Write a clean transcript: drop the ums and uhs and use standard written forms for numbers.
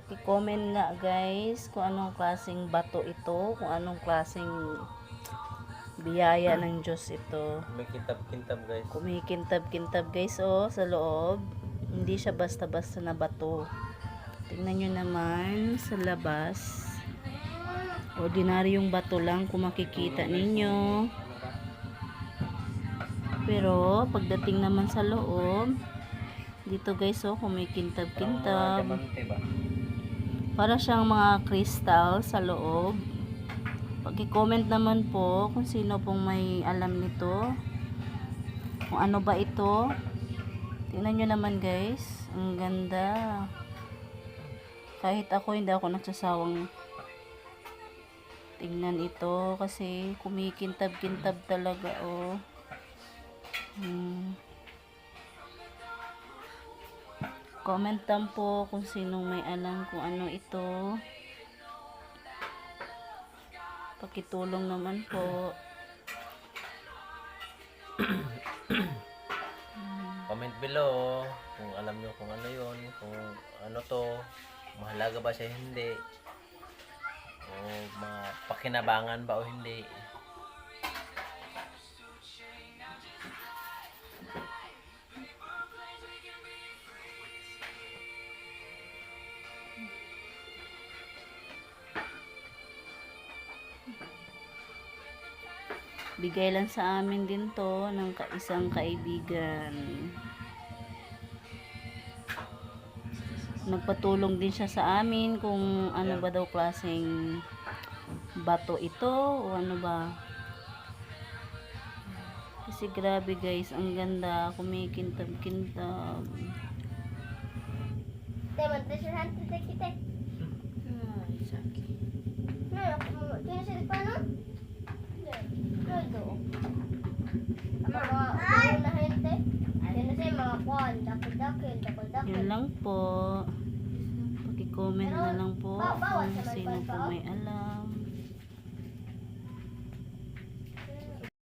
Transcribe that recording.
I-comment nga guys kung anong klaseng bato ito, kung anong klaseng biyaya ng Diyos ito. May kintab-kintab guys. Kumikintab-kintab guys oh sa loob. Hindi siya basta-basta na bato. Tingnan nyo naman sa labas. Ordinaryong bato lang kung makikita ninyo. Pero pagdating naman sa loob, dito guys oh, kumikintab-kintab. Para siyang mga kristal sa loob. Pag-comment naman po kung sino pong may alam nito. Kung ano ba ito. Tingnan nyo naman guys. Ang ganda. Kahit ako, hindi ako nagsasawang tingnan ito. Kasi kumikintab-kintab talaga oh. Comment lang po kung sinong may alam kung ano ito. Pakitulong naman po. Comment below kung alam nyo kung ano yun, kung ano to, mahalaga ba siya hindi, o mapakinabangan ba o hindi. Bigay lang sa amin din to ng isang kaibigan. Nagpatulong din siya sa amin kung ano ba daw klaseng bato ito o ano ba. Kasi grabe guys, ang ganda, kumikintab-kintab. Teman, treasure kita. Ay, sakit. No, tiene ese pano. No, mga gente. Tiene ese mga kwan, dakil. Yun lang po. Paki-comment na lang po kung sino po may alam.